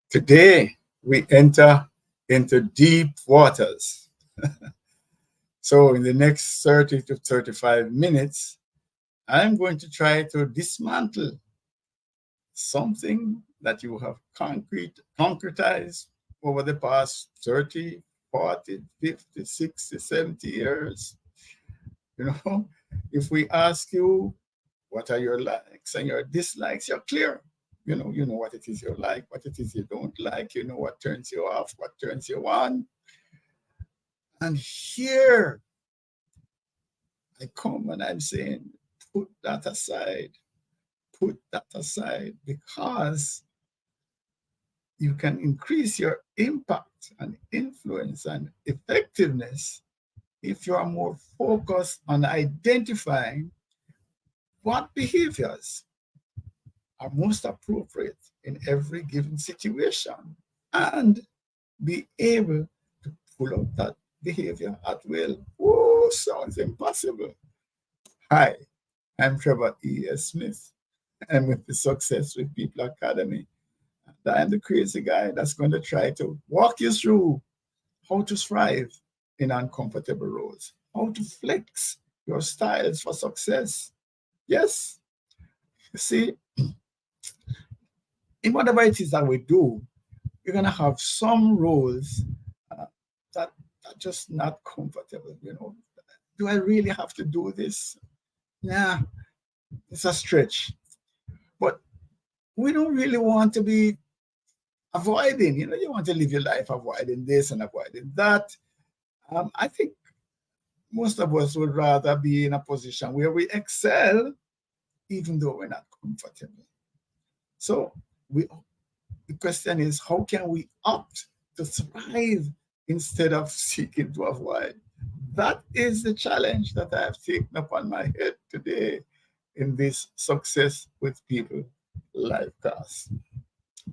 Today, we enter into deep waters. So, in the next 30 to 35 minutes, I'm going to try to dismantle something that you have concretized over the past 30, 40, 50, 60, 70 years. You know, if we ask you, what are your likes and your dislikes, you're clear. You know what it is you like, what it is you don't like, you know what turns you off, what turns you on. And here I come and I'm saying, put that aside, because you can increase your impact and influence and effectiveness if you are more focused on identifying what behaviors are most appropriate in every given situation and be able to pull out that behavior at will. Whoa, sounds impossible. Hi, I'm Trevor E.S. Smith. I'm with the Success with People Academy. And I'm the crazy guy that's going to try to walk you through how to thrive in uncomfortable roles, how to flex your styles for success. Yes, you see, in whatever it is that we do, you're going to have some roles that are just not comfortable. Do I really have to do this? Yeah, it's a stretch. But we don't really want to be avoiding. You want to live your life avoiding this and avoiding that. I think most of us would rather be in a position where we excel, even though we're not comfortable. So the question is, how can we opt to thrive instead of seeking to avoid? That is the challenge that I have taken upon my head today in this Success with People live class.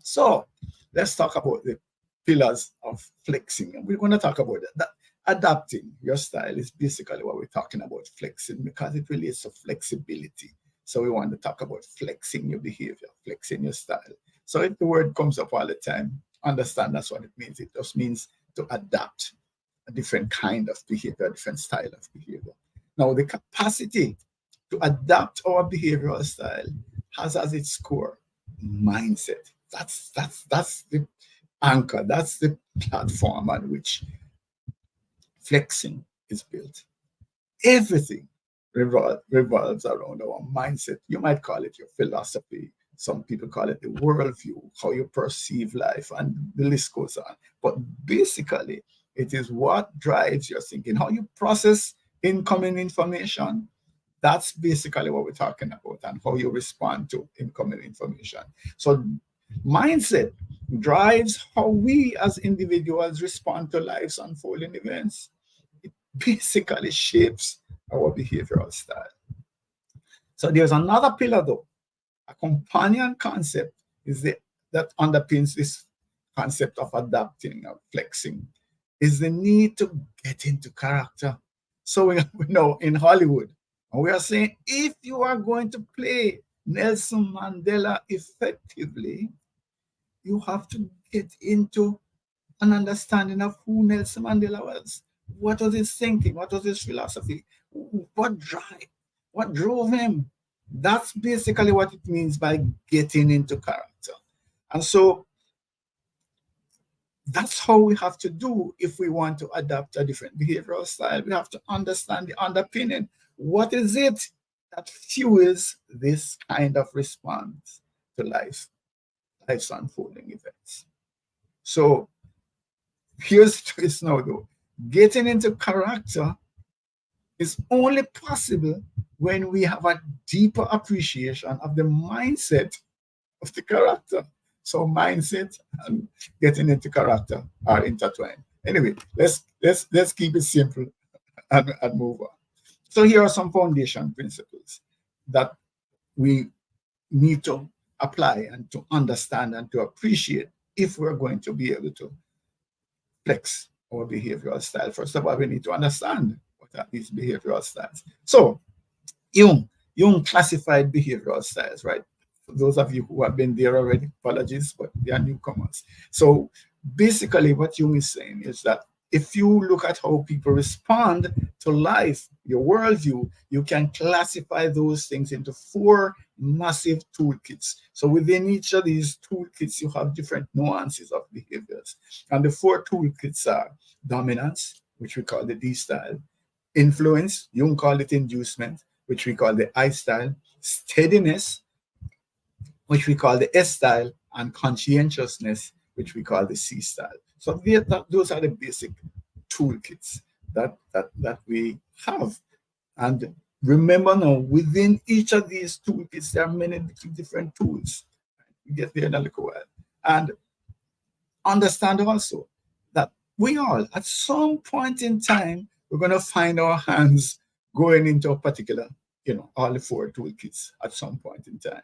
So let's talk about the pillars of flexing. And we're going to talk about that. Adapting your style is basically what we're talking about, flexing, because it relates to flexibility. So we want to talk about flexing your behavior, flexing your style. So if the word comes up all the time, understand that's what it means. It just means to adapt a different kind of behavior, a different style of behavior. Now, the capacity to adapt our behavioral style has as its core mindset. That's the anchor. That's the platform on which flexing is built. Everything revolves around our mindset. You might call it your philosophy. Some people call it the worldview, how you perceive life, and the list goes on. But basically, it is what drives your thinking, how you process incoming information. That's basically what we're talking about, and how you respond to incoming information. So mindset drives how we as individuals respond to life's unfolding events. It basically shapes our behavioral style. So there's another pillar though. A companion concept is that underpins this concept of adapting or flexing is the need to get into character. So we know in Hollywood, and we are saying if you are going to play Nelson Mandela effectively, you have to get into an understanding of who Nelson Mandela was. What was his thinking? What was his philosophy? What drove him? That's basically what it means by getting into character. And so that's how we have to do if we want to adapt a different behavioral style. We have to understand the underpinning. What is it that fuels this kind of response to life's unfolding events? So here's the twist now, though. Getting into character is only possible when we have a deeper appreciation of the mindset of the character. So mindset and getting into character are intertwined. Anyway, let's keep it simple and move on. So here are some foundation principles that we need to apply and to understand and to appreciate if we're going to be able to flex our behavioral style. First of all, we need to understand what are these behavioral styles. So Jung classified behavioral styles, right? For those of you who have been there already, apologies, but they are newcomers. So basically, what Jung is saying is that if you look at how people respond to life, your worldview, you can classify those things into four massive toolkits. So within each of these toolkits, you have different nuances of behaviors. And the four toolkits are dominance, which we call the D style, influence, Jung called it inducement, which we call the I style, steadiness, which we call the S style, and conscientiousness, which we call the C style. So those are the basic toolkits that we have. And remember now, within each of these toolkits, there are many different tools. We get there in a little while. And understand also that we all, at some point in time, we're going to find our hands going into a particular, all the four toolkits at some point in time.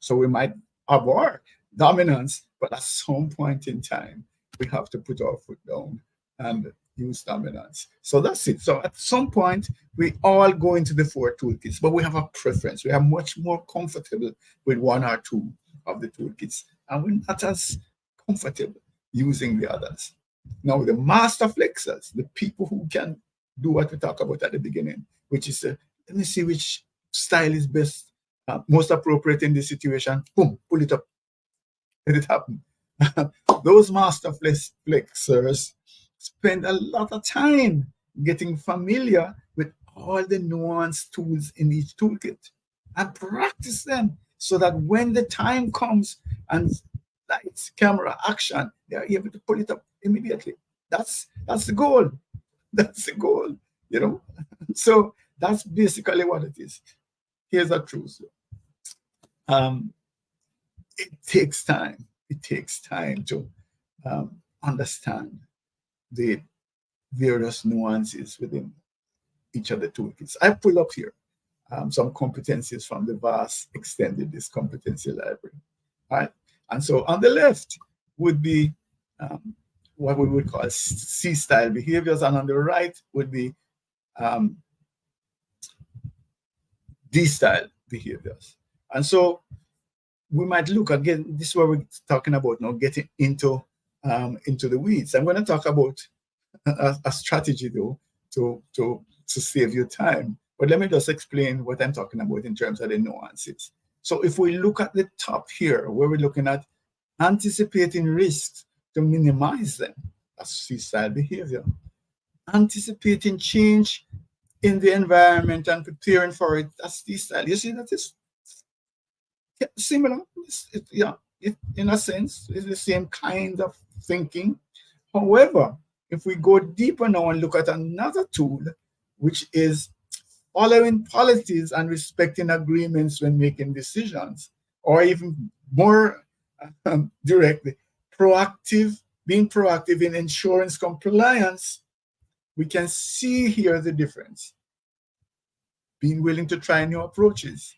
So we might have our dominance, but at some point in time, we have to put our foot down and use dominance. So that's it. So at some point, we all go into the four toolkits, but we have a preference. We are much more comfortable with one or two of the toolkits, and we're not as comfortable using the others. Now, the master flexors, the people who can do what we talked about at the beginning, which is, let me see which style is best, most appropriate in this situation. Boom, pull it up, let it happen. Those master flexors spend a lot of time getting familiar with all the nuanced tools in each toolkit and practice them so that when the time comes and lights, camera, action, they are able to pull it up immediately. That's the goal. That's the goal, So that's basically what it is. Here's the truth. It takes time. It takes time to understand the various nuances within each of the toolkits. I pull up here some competencies from the vast extended this competency library. All right. And so on the left would be what we would call C-style behaviors, and on the right would be D-style behaviors. And so we might look again, this is what we're talking about now, getting into the weeds. I'm going to talk about a strategy though to save you time. But let me just explain what I'm talking about in terms of the nuances. So if we look at the top here, where we're looking at anticipating risks to minimize them, that's C-style behavior. Anticipating change in the environment and preparing for it, that's D-style. You see that is similar. In a sense, it's the same kind of thinking. However, if we go deeper now and look at another tool, which is following policies and respecting agreements when making decisions, or even more directly, being proactive in insurance compliance, we can see here the difference. Being willing to try new approaches,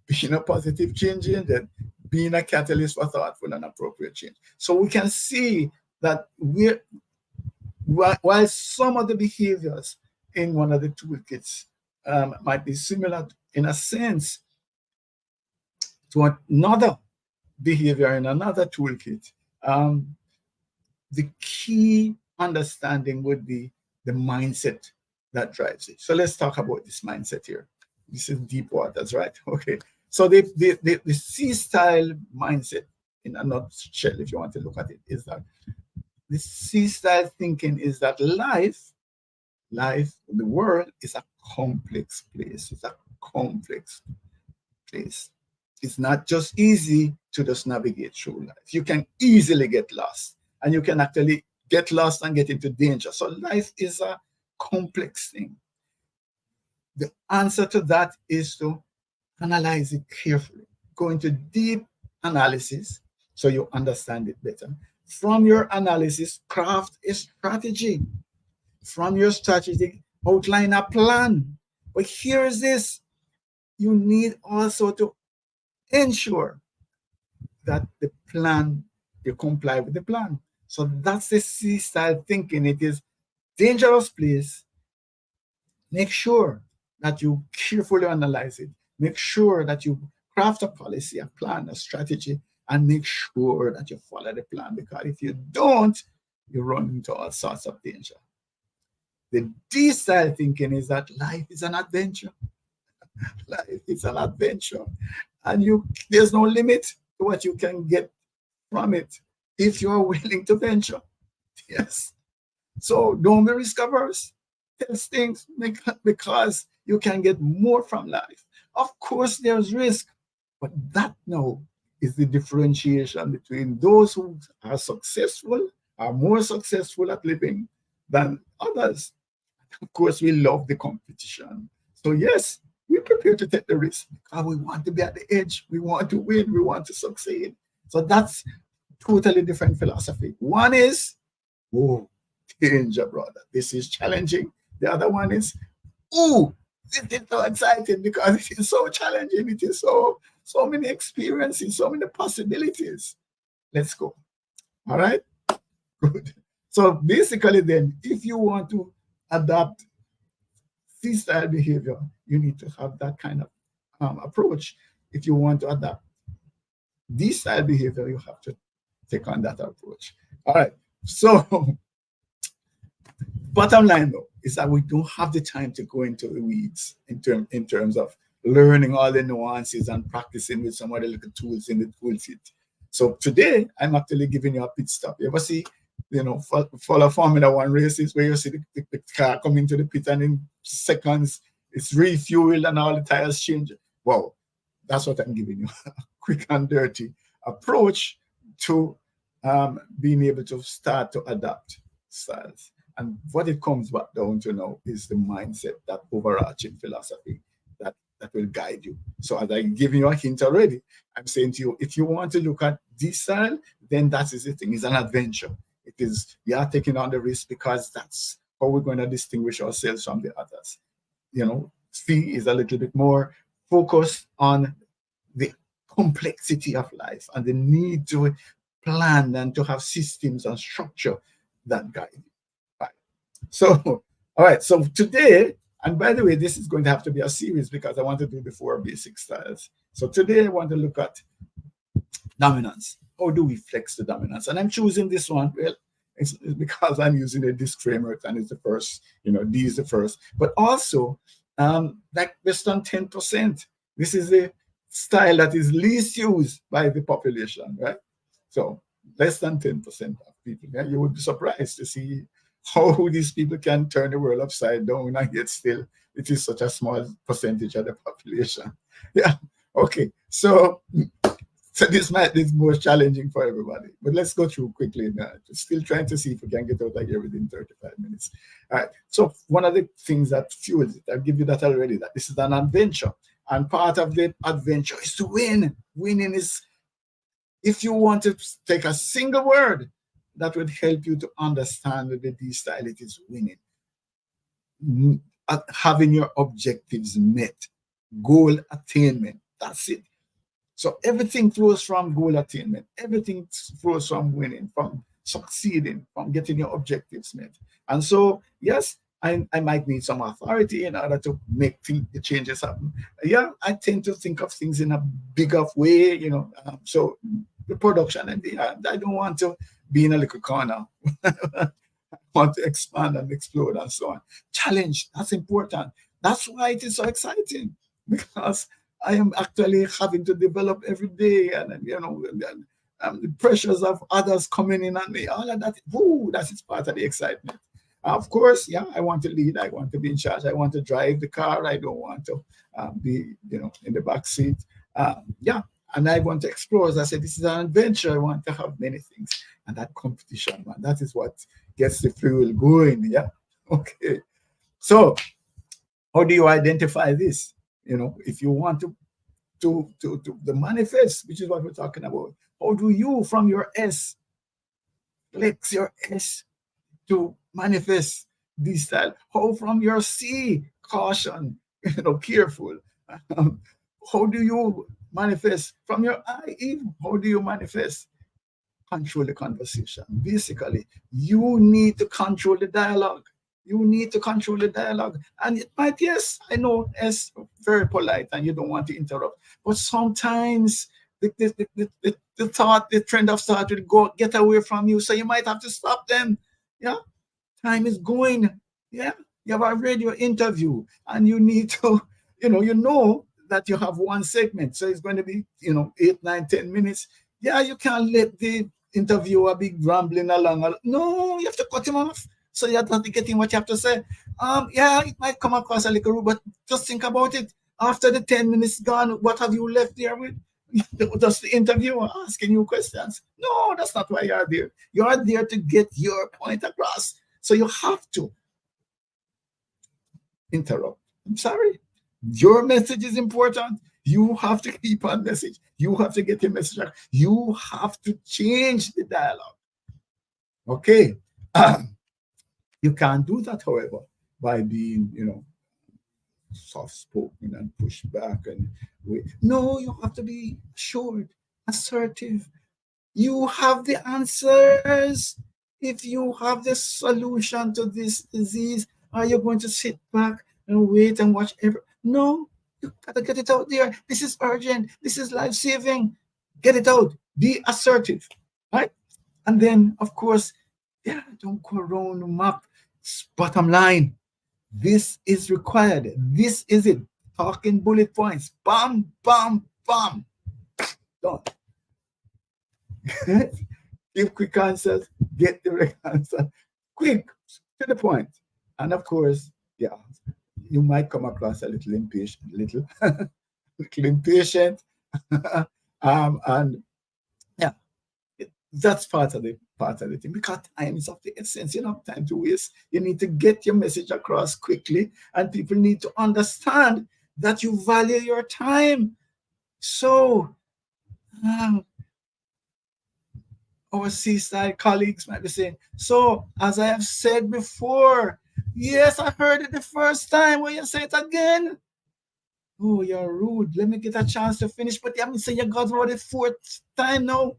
being a positive change agent, being a catalyst for thoughtful and appropriate change. So we can see that while some of the behaviors in one of the toolkits might be similar in a sense to another behavior in another toolkit, the key understanding would be the mindset that drives it. So let's talk about this mindset here. This is deep waters, right? Okay. So the C-style mindset, in a nutshell, if you want to look at it, is that the C-style thinking is that life, the world is a complex place. It's a complex place. It's not just easy to just navigate through life. You can easily get lost, and you can actually get lost and get into danger. So life is a complex thing. The answer to that is to analyze it carefully, go into deep analysis so you understand it better. From your analysis, craft a strategy. From your strategy, outline a plan. But here is this: you need also to ensure that the plan, you comply with the plan. So that's the C-style thinking. It is dangerous place. Make sure that you carefully analyze it. Make sure that you Craft a policy, a plan, a strategy, and make sure that you follow the plan. Because if you don't, you run into all sorts of danger. The D style thinking is that life is an adventure. Life is an adventure, and there's no limit to what you can get from it if you are willing to venture. Yes. So don't be risk averse. Test things because you can get more from life. Of course, there's risk, but that now is the differentiation between those who are successful, are more successful at living than others. Of course, we love the competition. So, yes, we're prepared to take the risk because we want to be at the edge. We want to win. We want to succeed. So, that's totally different philosophy. One is, oh, danger, brother. This is challenging. The other one is, oh, this is so exciting because it is so challenging. It is so many experiences, so many possibilities. Let's go. All right? Good. So basically, then, if you want to adapt C-style behavior, you need to have that kind of approach. If you want to adapt D-style behavior, you have to take on that approach. All right. So bottom line, though, is that we don't have the time to go into the weeds in terms of learning all the nuances and practicing with some of the little tools in the toolkit. So today, I'm actually giving you a pit stop. You ever see, follow Formula One races where you see the car come into the pit and in seconds it's refueled and all the tires change? Well, that's what I'm giving you. A quick and dirty approach to being able to start to adapt styles. And what it comes back down to now is the mindset, that overarching philosophy that will guide you. So as I give you a hint already, I'm saying to you, if you want to look at this style, then that is the thing. It's an adventure. It is, we are taking on the risk because that's how we're going to distinguish ourselves from the others. C is a little bit more focused on the complexity of life and the need to plan and to have systems and structure that guide you. So, all right. So today, and by the way, this is going to have to be a series because I want to do the 4 basic styles. So today I want to look at dominance. How do we flex the dominance? And I'm choosing this one. Well, it's because I'm using a disclaimer and it's the first, D is the first. But also, like less than 10%. This is a style that is least used by the population, right? So less than 10% of people. Yeah, you would be surprised to see how these people can turn the world upside down and yet still it is such a small percentage of the population. Yeah. Okay. So this might be more challenging for everybody, but let's go through quickly now. Still trying to see if we can get out of here within 35 minutes. All right. So one of the things that fuels it, I'll give you that already, that this is an adventure. And part of the adventure is to win. Winning is, if you want to take a single word that would help you to understand the D style, it is winning. Having your objectives met, goal attainment. That's it. So everything flows from goal attainment. Everything flows from winning, from succeeding, from getting your objectives met. And so, yes, I might need some authority in order to make the changes happen. Yeah, I tend to think of things in a bigger way, so the production and I don't want to be in a little corner. I want to expand and explode and so on. Challenge, that's important. That's why it is so exciting, because I am actually having to develop every day, and the pressures of others coming in on me, all of that. Woo, that is part of the excitement. Of course, yeah, I want to lead. I want to be in charge. I want to drive the car. I don't want to be, in the back seat. Yeah, and I want to explore. As I said, this is an adventure. I want to have many things, and that competition, man, that is what gets the fuel going. Yeah, okay. So, how do you identify this? If you want to the manifest, which is what we're talking about. How do you, from your S, flex your S to manifest this style? How from your C, caution, careful? How do you manifest from your I, even? How do you manifest? Control the conversation. Basically, you need to control the dialogue. You need to control the dialogue. And it might, yes, I know it's very polite and you don't want to interrupt. But sometimes the thought, the trend of thought will go get away from you. So you might have to stop them. Yeah. Time is going. Yeah. You have a radio interview and you need to, you know that you have one segment. So it's going to be, 8, 9, 10 minutes. Yeah, you can't let the interviewer be rambling along. No, you have to cut him off. So you're not getting what you have to say. Yeah, it might come across a little rude, but just think about it. After the 10 minutes gone, what have you left there with? Just the interviewer asking you questions. No, that's not why you're there. You're there to get your point across. So you have to interrupt. I'm sorry. Your message is important. You have to keep on message. You have to get your message out. You have to change the dialogue. Okay. You can't do that, however, by being, soft spoken and push back and wait. No, you have to be short, assertive. You have the answers. If you have the solution to this disease, are you going to sit back and wait and watch No, you gotta get it out there. This is urgent. This is life saving. Get it out. Be assertive, right? And then, of course, yeah, don't go around the map. Bottom line, this is required. This is it. Talking bullet points. Bam, bam, bam. Done. Give quick answers. Get direct answer. Quick, to the point. And of course, yeah, you might come across a little impatient, little impatient. And yeah, that's part of the thing because time is of the essence. You don't have time to waste. You need to get your message across quickly, and people need to understand that you value your time. So um, our seaside colleagues might be saying, so as I have said before, yes, I heard it the first time. Will you say it again? Oh, you're rude. Let me get a chance to finish. But you haven't said you got about the fourth time now.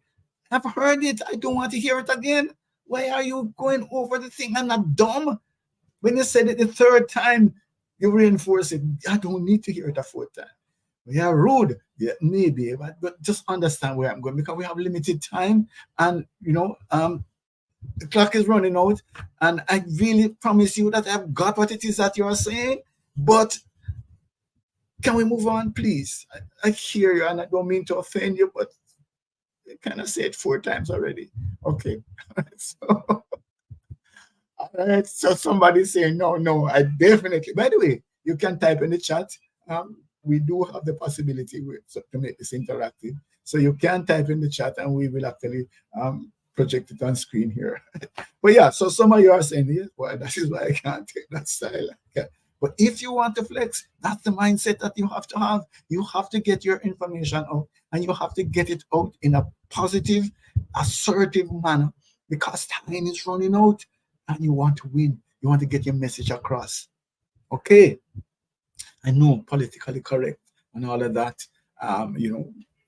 I've heard it. I don't want to hear it again. Why are you going over the thing? I'm not dumb. When you said it the third time, you reinforce it. I don't need to hear it a fourth time. Yeah, rude. Yeah, maybe, but just understand where I'm going because we have limited time, and the clock is running out, and I really promise you that I've got what it is that you are saying. But can we move on, please? I hear you, and I don't mean to offend you, but I kind of said 4 times already. Okay, so all right, so somebody saying no, no, I definitely. By the way, you can type in the chat. We do have the possibility to make this interactive. So you can type in the chat and we will actually project it on screen here. But yeah, so some of you are saying, yes, well, that is why I can't take that style. Okay. But if you want to flex, that's the mindset that you have to have. You have to get your information out and you have to get it out in a positive, assertive manner because time is running out and you want to win. You want to get your message across. Okay. I know politically correct and all of that.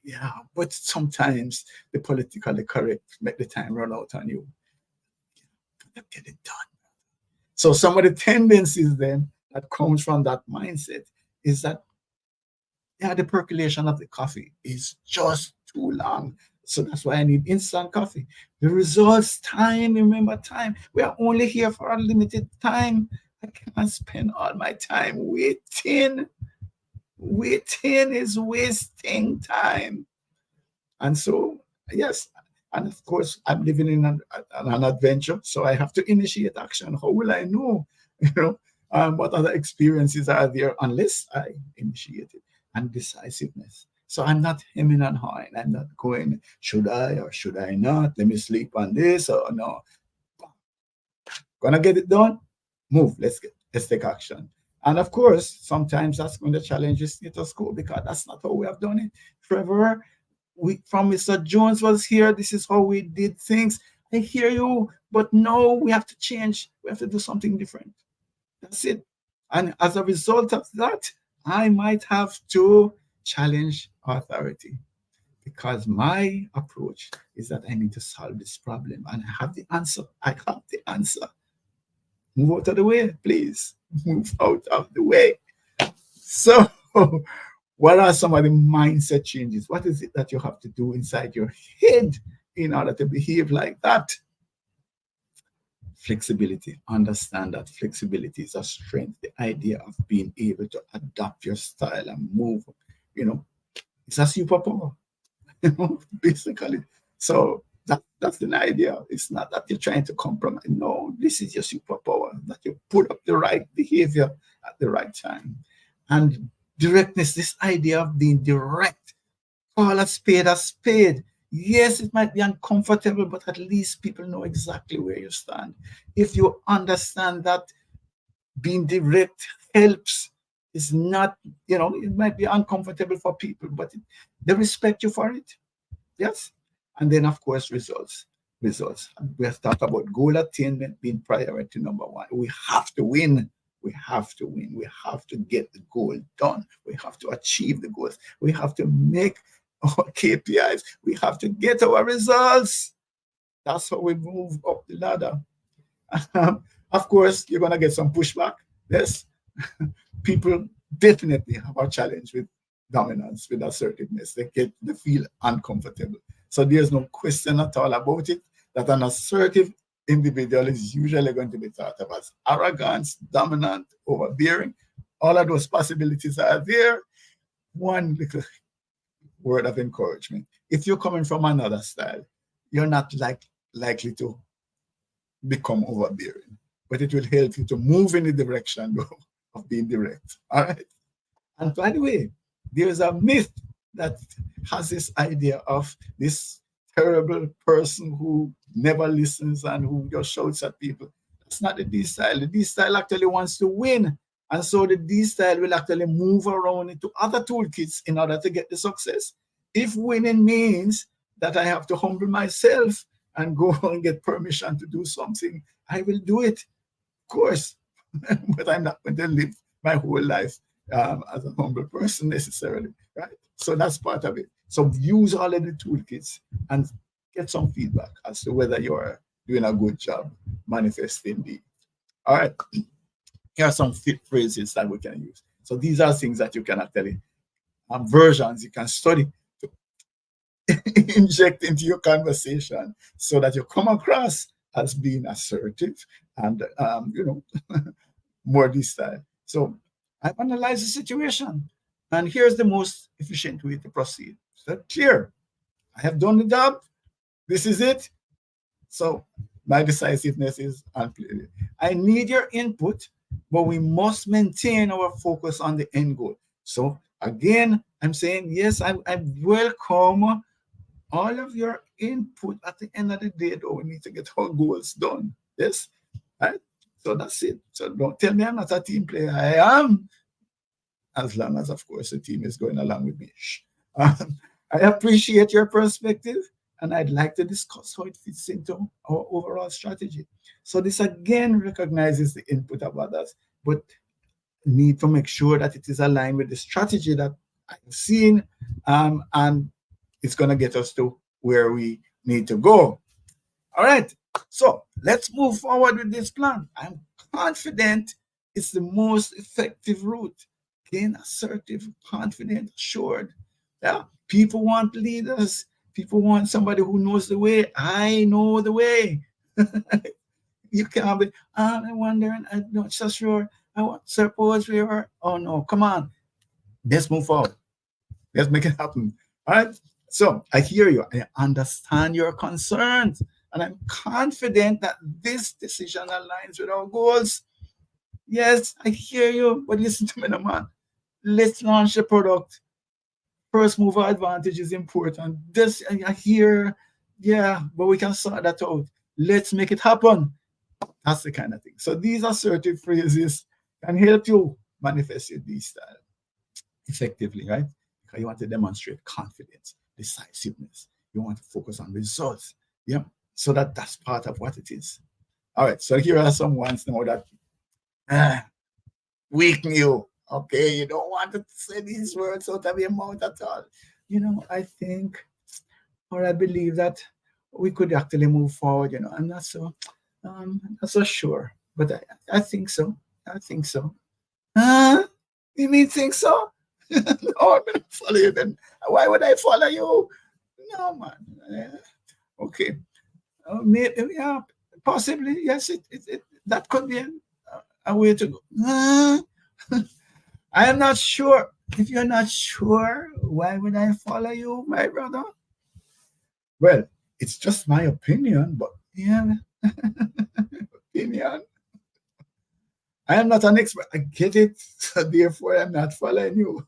Yeah, but sometimes the politically correct make the time run out on you. Get it done. So some of the tendencies then that comes from that mindset is that yeah, the percolation of the coffee is just too long. So that's why I need instant coffee. The results, time, remember time. We are only here for a limited time. I can't spend all my time waiting. Waiting is wasting time. And so, yes, and of course, I'm living in an adventure, so I have to initiate action. How will I know, you know, what other experiences are there unless I initiate it? And decisiveness. So I'm not hemming and hawing. I'm not going, should I or should I not? Let me sleep on this or no. Gonna get it done? Move. Let's take action. And of course, sometimes that's going to challenge the status quo because that's not how we have done it. Trevor, we from Mr. Jones was here. This is how we did things. I hear you, but no, we have to change. We have to do something different. That's it. And as a result of that, I might have to challenge authority because my approach is that I need to solve this problem and I have the answer. I have the answer. Move out of the way, please. Move out of the way. So, what are some of the mindset changes? What is it that you have to do inside your head in order to behave like that? Flexibility. Understand that flexibility is a strength. The idea of being able to adapt your style and move, you know, it's a superpower, basically. So that's the idea. It's not that you're trying to compromise. No, this is your superpower, that you put up the right behavior at the right time. And directness, this idea of being direct, call a spade a spade. Yes, it might be uncomfortable, but at least people know exactly where you stand. If you understand that being direct helps, it's not, it might be uncomfortable for people, but they respect you for it. Yes. And then, of course, results. Results. We have talked about goal attainment being priority number one. We have to win. We have to win. We have to get the goal done. We have to achieve the goals. We have to make our KPIs. We have to get our results. That's how we move up the ladder. Of course, you're going to get some pushback. Yes. People definitely have a challenge with dominance, with assertiveness. They feel uncomfortable. So there's no question at all about it that an assertive individual is usually going to be thought of as arrogant, dominant, overbearing. All of those possibilities are there. One little word of encouragement. If you're coming from another style, you're not likely to become overbearing, but it will help you to move in the direction of being direct. All right. And by the way, there is a myth that has this idea of this terrible person who never listens and who just shouts at people. That's not the D style. The D style actually wants to win. And so the D style will actually move around into other toolkits in order to get the success. If winning means that I have to humble myself and go and get permission to do something, I will do it, of course. But I'm not going to live my whole life as a humble person necessarily, right? So that's part of it. So use all of the toolkits and get some feedback as to whether you're doing a good job manifesting the. All right, here are some phrases that we can use. So these are things that you can actually versions you can study to inject into your conversation so that you come across as being assertive and more this style. So I've analyzed the situation, and here's the most efficient way to proceed. So clear. I have done the job. This is it. So my decisiveness is unplayed. I need your input, but we must maintain our focus on the end goal. So again, I'm saying, yes, I welcome all of your input. At the end of the day, though, we need to get our goals done. Yes. Right? So that's it. So don't tell me I'm not a team player. I am, as long as, of course, the team is going along with me. I appreciate your perspective, and I'd like to discuss how it fits into our overall strategy. So this again recognizes the input of others, but need to make sure that it is aligned with the strategy that I've seen, and it's going to get us to where we need to go. All right. So let's move forward with this plan. I'm confident it's the most effective route. Again, assertive, confident, assured. Yeah. People want leaders. People want somebody who knows the way. I know the way. You can't be, I'm wondering, I'm not so sure. I want suppose we were. Oh no, come on. Let's move forward. Let's make it happen. All right. So I hear you. I understand your concerns. And I'm confident that this decision aligns with our goals. Yes, I hear you. But listen to me, no, man. Let's launch the product. First mover advantage is important. This, I hear, yeah, but we can sort that out. Let's make it happen. That's the kind of thing. So these assertive phrases can help you manifest your D style effectively, right? Because you want to demonstrate confidence, decisiveness. You want to focus on results. Yeah. So that's part of what it is. All right. So here are some ones now that weaken you. Okay. You don't want to say these words out of your mouth at all. I think, or I believe that we could actually move forward. I'm not so sure. But I think so. I think so. Huh? You mean think so? No, I'm gonna follow you then. Why would I follow you? No, man. Okay. Maybe, yeah, possibly. Yes, that could be a way to go. I am not sure. If you're not sure, why would I follow you, my brother? Well, it's just my opinion, but yeah, opinion. I am not an expert. I get it. So therefore, I'm not following you.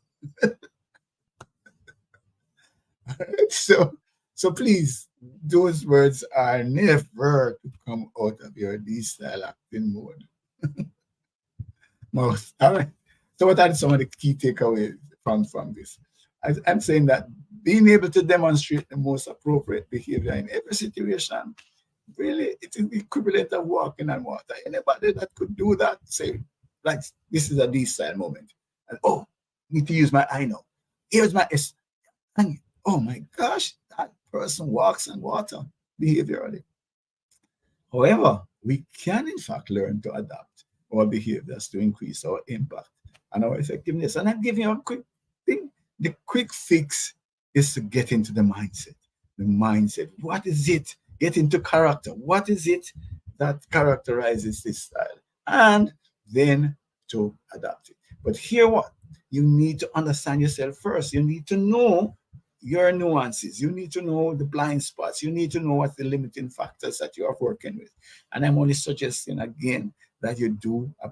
so, so please, those words are never to come out of your D style acting mode. Mouth. All right. So, what are some of the key takeaways from this? I'm saying that being able to demonstrate the most appropriate behavior in every situation, really, it is the equivalent of walking on water. Anybody that could do that, say, like, this is a D style moment. And oh, need to use my I know. Here's my S. And oh my gosh, that person walks on water behaviorally. However, we can in fact learn to adapt our behaviors to increase our impact and our effectiveness. And I'm giving you a quick thing. The quick fix is to get into the mindset. The mindset. What is it? Get into character. What is it that characterizes this style? And then to adapt it. But here what? You need to understand yourself first. You need to know your nuances. You need to know the blind spots. You need to know what the limiting factors that you are working with. And I'm only suggesting again that you do a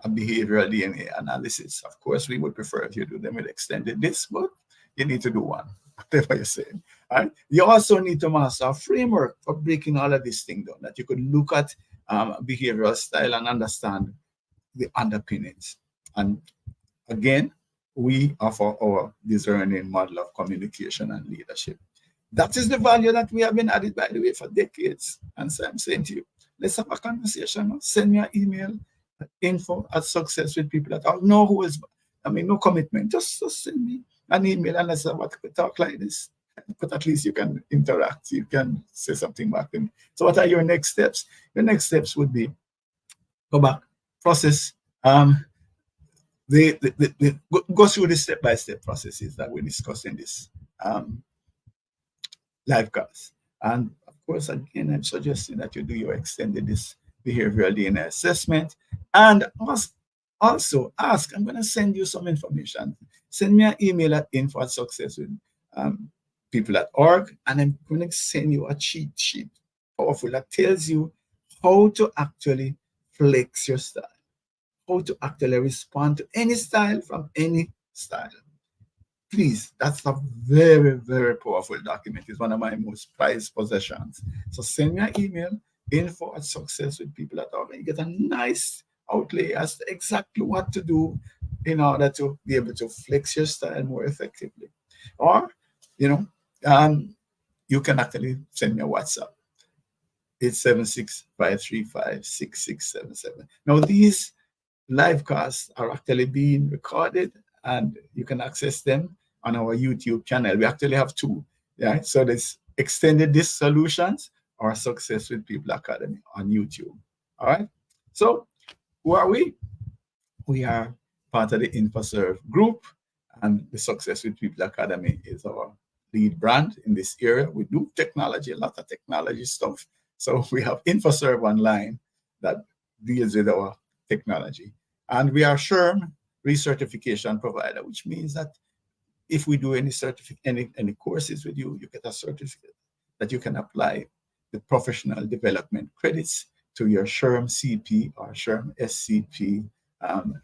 behavioral DNA analysis. Of course, we would prefer if you do them with extended disc, but you need to do one, whatever you're saying. All right. You also need to master a framework for breaking all of this thing down, that you could look at behavioral style and understand the underpinnings. And again, we offer our discerning model of communication and leadership. That is the value that we have been added, by the way, for decades. And so I'm saying to you, let's have a conversation. Send me an email, info at success with people that I know who is, I mean, no commitment. Just send me an email and let's have a talk like this. But at least you can interact. You can say something back. And so what are your next steps? Your next steps would be go back, process, go through the step-by-step processes that we discussed in this live class. And of course, again, I'm suggesting that you do your extended this behavioral DNA assessment. And also ask, I'm going to send you some information. Send me an email at info at success with people.org, and I'm going to send you a cheat sheet, powerful, that tells you how to actually flex your style, how to actually respond to any style from any style. Please, that's a very, very powerful document. It's one of my most prized possessions. So send me an email, info at success with people.org, and you get a nice outlay as to exactly what to do in order to be able to flex your style more effectively. Or, you know, you can actually send me a WhatsApp. It's 765356677. Now, these live casts are actually being recorded and you can access them on our YouTube channel. We actually have two. Yeah. So there's Extended Disc Solutions or Success with People Academy on YouTube. All right. So who are we? We are part of the InfoServe group, and the Success with People Academy is our lead brand in this area. We do technology, a lot of technology stuff. So we have InfoServe Online that deals with our technology. And we are SHRM recertification provider, which means that if we do any courses with you, you get a certificate that you can apply the professional development credits to your SHRM CP or SHRM SCP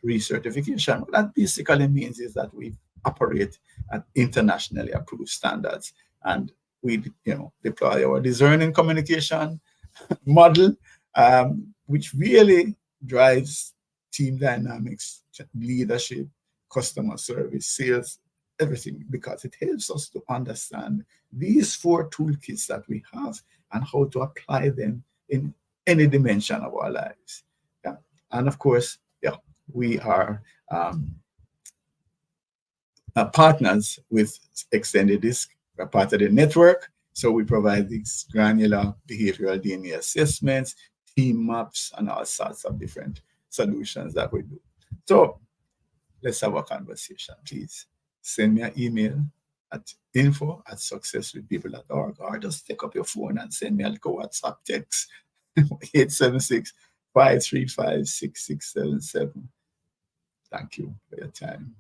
recertification. What that basically means is that we operate at internationally approved standards, and we deploy our discerning communication model, which really drives team dynamics, leadership, customer service, sales, everything, because it helps us to understand these four toolkits that we have and how to apply them in any dimension of our lives. Yeah. And of course, yeah, we are partners with Extended Disc. We're part of the network. So we provide these granular behavioral DNA assessments, team maps, and all sorts of different solutions that we do. So let's have a conversation. Please send me an email at info@successwithpeople.org, or just take up your phone and send me a little WhatsApp text 876-535-6677. Thank you for your time.